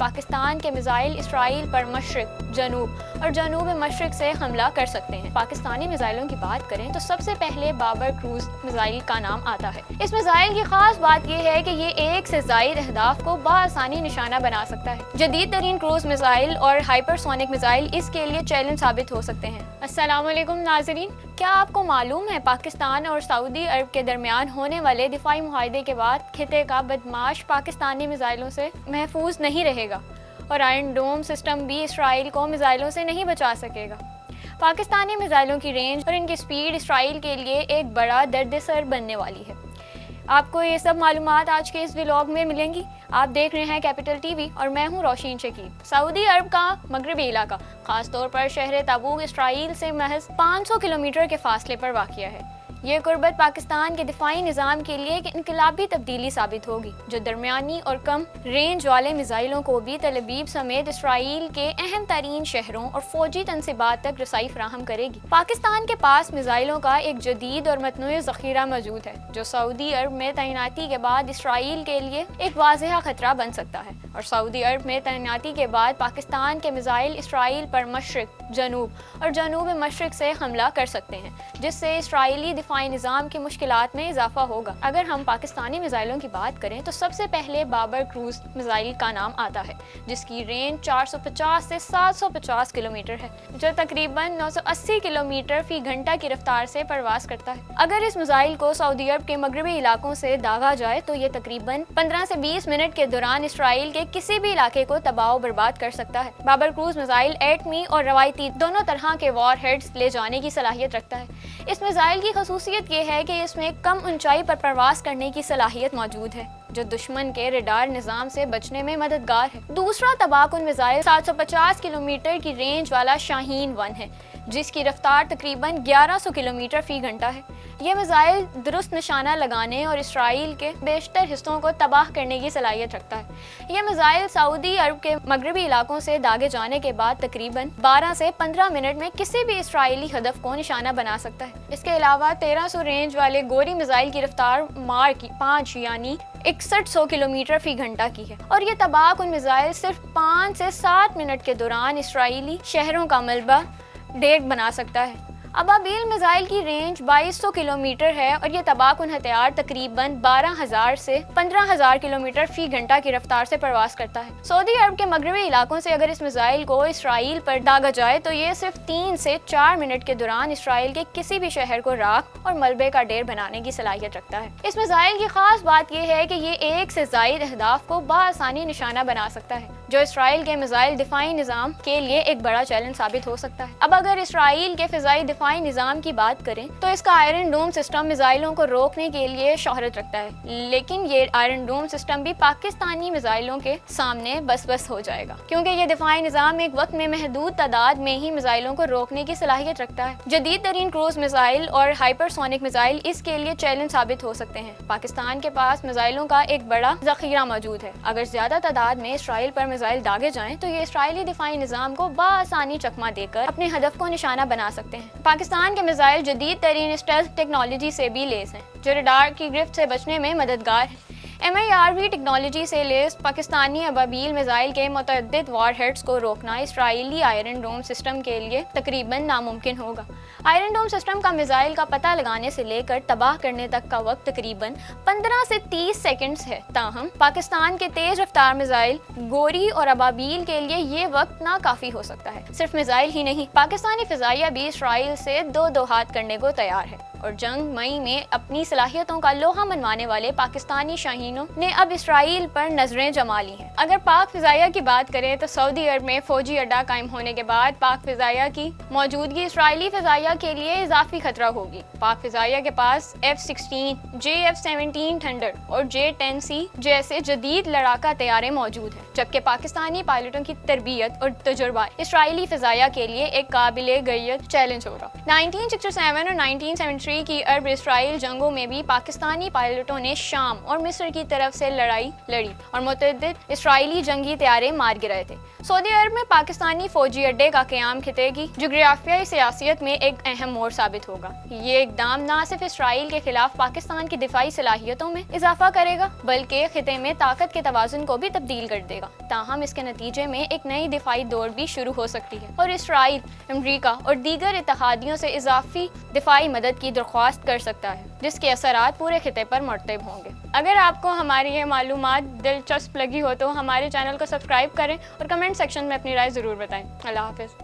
پاکستان کے میزائل اسرائیل پر مشرق، جنوب اور جنوب مشرق سے حملہ کر سکتے ہیں۔ پاکستانی میزائلوں کی بات کریں تو سب سے پہلے بابر کروز میزائل کا نام آتا ہے۔ اس میزائل کی خاص بات یہ ہے کہ یہ ایک سے زائد اہداف کو بآسانی نشانہ بنا سکتا ہے۔ جدید ترین کروز میزائل اور ہائپرسونک میزائل اس کے لیے چیلنج ثابت ہو سکتے ہیں۔ السلام علیکم ناظرین، کیا آپ کو معلوم ہے پاکستان اور سعودی عرب کے درمیان ہونے والے دفاعی معاہدے کے بعد خطے کا بدمعاش پاکستانی میزائلوں سے محفوظ نہیں رہے گا اور آئرن ڈوم سسٹم بھی اسرائیل کو میزائلوں سے نہیں بچا سکے گا۔ پاکستانی میزائلوں کی رینج اور ان کی سپیڈ اسرائیل کے لیے ایک بڑا دردسر بننے والی ہے۔ آپ کو یہ سب معلومات آج کے اس ولاگ میں ملیں گی۔ آپ دیکھ رہے ہیں کیپٹل ٹی وی اور میں ہوں روشین شکیب۔ سعودی عرب کا مغربی علاقہ، خاص طور پر شہر تبوک، اسرائیل سے محض 500 کلومیٹر کے فاصلے پر واقع ہے۔ یہ قربت پاکستان کے دفاعی نظام کے لیے ایک انقلابی تبدیلی ثابت ہوگی، جو درمیانی اور کم رینج والے میزائلوں کو بھی تل ابیب سمیت اسرائیل کے اہم ترین شہروں اور فوجی تنصیبات تک رسائی فراہم کرے گی۔ پاکستان کے پاس میزائلوں کا ایک جدید اور متنوع ذخیرہ موجود ہے، جو سعودی عرب میں تعیناتی کے بعد اسرائیل کے لیے ایک واضح خطرہ بن سکتا ہے، اور سعودی عرب میں تعیناتی کے بعد پاکستان کے میزائل اسرائیل پر مشرق، جنوب اور جنوب مشرق سے حملہ کر سکتے ہیں، جس سے اسرائیلی دفاعی نظام کی مشکلات میں اضافہ ہوگا۔ اگر ہم پاکستانی میزائلوں کی بات کریں تو سب سے پہلے بابر کروز میزائل کا نام آتا ہے، جس کی رینج 450 سے 750 کلومیٹر ہے، جو تقریباً 980 کلومیٹر فی گھنٹہ کی رفتار سے پرواز کرتا ہے۔ اگر اس میزائل کو سعودی عرب کے مغربی علاقوں سے داغا جائے تو یہ تقریباً 15 سے 20 منٹ کے دوران اسرائیل کے کسی بھی علاقے کو تباہ و برباد کر سکتا ہے۔ بابر کروز میزائل ایٹمی اور روایتی دونوں طرح کے وار ہیڈز لے جانے کی صلاحیت رکھتا ہے۔ اس میزائل کی خصوصیت یہ ہے کہ اس میں کم اونچائی پر پرواز کرنے کی صلاحیت موجود ہے، جو دشمن کے ریڈار نظام سے بچنے میں مددگار ہے۔ دوسرا تباہ کن میزائل 750 کلومیٹر کی رینج والا شاہین 1 ہے، جس کی رفتار تقریباً 1100 کلومیٹر فی گھنٹہ ہے۔ یہ میزائل درست نشانہ لگانے اور اسرائیل کے بیشتر حصوں کو تباہ کرنے کی صلاحیت رکھتا ہے۔ یہ میزائل سعودی عرب کے مغربی علاقوں سے داغے جانے کے بعد تقریباً 12 سے 15 منٹ میں کسی بھی اسرائیلی ہدف کو نشانہ بنا سکتا ہے۔ اس کے علاوہ 1300 رینج والے گوری میزائل کی رفتار ماک 5 یعنی 6100 کلومیٹر فی گھنٹہ کی ہے، اور یہ تباہ کن میزائل صرف 5 سے 7 منٹ کے دوران اسرائیلی شہروں کا ملبہ ڈیر بنا سکتا ہے۔ ابابیل میزائل کی رینج 2200 کلومیٹر ہے، اور یہ تباہ کن ہتھیار تقریباً 12000 سے 15000 کلومیٹر فی گھنٹہ کی رفتار سے پرواز کرتا ہے۔ سعودی عرب کے مغربی علاقوں سے اگر اس میزائل کو اسرائیل پر داغا جائے تو یہ صرف 3 سے 4 منٹ کے دوران اسرائیل کے کسی بھی شہر کو راکھ اور ملبے کا ڈیر بنانے کی صلاحیت رکھتا ہے۔ اس میزائل کی خاص بات یہ ہے کہ یہ ایک سے زائد اہداف کو بآسانی نشانہ بنا سکتا ہے، جو اسرائیل کے میزائل دفاعی نظام کے لیے ایک بڑا چیلنج ثابت ہو سکتا ہے۔ اب اگر اسرائیل کے فضائی دفاعی نظام کی بات کریں تو اس کا آئرن ڈوم سسٹم میزائلوں کو روکنے کے لیے شہرت رکھتا ہے، لیکن یہ آئرن ڈوم سسٹم بھی پاکستانی میزائلوں کے سامنے بس ہو جائے گا، کیونکہ یہ دفاعی نظام ایک وقت میں محدود تعداد میں ہی میزائلوں کو روکنے کی صلاحیت رکھتا ہے۔ جدید ترین کروز میزائل اور ہائپرسونک میزائل اس کے لیے چیلنج ثابت ہو سکتے ہیں۔ پاکستان کے پاس میزائلوں کا ایک بڑا ذخیرہ موجود ہے۔ اگر زیادہ تعداد میں اسرائیل پر میزائل داغے جائیں تو یہ اسرائیلی دفاعی نظام کو بآسانی چکمہ دے کر اپنے ہدف کو نشانہ بنا سکتے ہیں۔ پاکستان کے میزائل جدید ترین اسٹیلتھ ٹیکنالوجی سے بھی لیس ہیں، جو ریڈار کی گرفت سے بچنے میں مددگار ہے۔ MIRV ٹیکنالوجی سے لیس پاکستانی ابابیل میزائل کے متعدد وار ہیڈز کو روکنا اسرائیلی آئرن ڈوم سسٹم کے لیے تقریباً ناممکن ہوگا۔ آئرن ڈوم سسٹم کا میزائل کا پتہ لگانے سے لے کر تباہ کرنے تک کا وقت تقریباً 15 سے 30 سیکنڈز ہے، تاہم پاکستان کے تیز رفتار میزائل گوری اور ابابیل کے لیے یہ وقت ناکافی ہو سکتا ہے۔ صرف میزائل ہی نہیں، پاکستانی فضائیہ بھی اسرائیل سے دو ہاتھ کرنے کو تیار ہے، اور جنگ مئی میں اپنی صلاحیتوں کا لوہا منوانے والے پاکستانی شاہینوں نے اب اسرائیل پر نظریں جما لی ہیں۔ اگر پاک فضائیہ کی بات کریں تو سعودی عرب میں فوجی اڈہ قائم ہونے کے بعد پاک فضائیہ کی موجودگی اسرائیلی فضائیہ کے لیے اضافی خطرہ ہوگی۔ پاک فضائیہ کے پاس F-16، JF-17 تھنڈر اور J-10C جیسے جدید لڑاکا طیارے موجود ہیں، جبکہ پاکستانی پائلٹوں کی تربیت اور تجربہ اسرائیلی فضائیہ کے لیے ایک قابل غیرت چیلنج ہوگا۔ 1967 اور 1973 کی عرب اسرائیل جنگوں میں بھی پاکستانی پائلٹوں نے شام اور مصر کی طرف سے لڑائی لڑی اور متعدد اسرائیلی جنگی طیارے مار گرائے تھے۔ سعودی عرب میں پاکستانی فوجی اڈے کا قیام خطے کی جغرافیائی سیاست میں ایک اہم موڑ ثابت ہوگا۔ یہ اقدام نہ صرف اسرائیل کے خلاف پاکستان کی دفاعی صلاحیتوں میں اضافہ کرے گا بلکہ خطے میں طاقت کے توازن کو بھی تبدیل کر دے گا۔ تاہم اس کے نتیجے میں ایک نئی دفاعی دوڑ بھی شروع ہو سکتی ہے اور اسرائیل امریکہ اور دیگر اتحادیوں سے اضافی دفاعی مدد کی درخواست کر سکتا ہے جس کے اثرات پورے خطے پر مرتب ہوں گے۔ اگر آپ کو ہماری یہ معلومات دلچسپ لگی ہو تو ہمارے چینل کو سبسکرائب کریں اور کمنٹ سیکشن میں اپنی رائے ضرور بتائیں۔ اللہ حافظ۔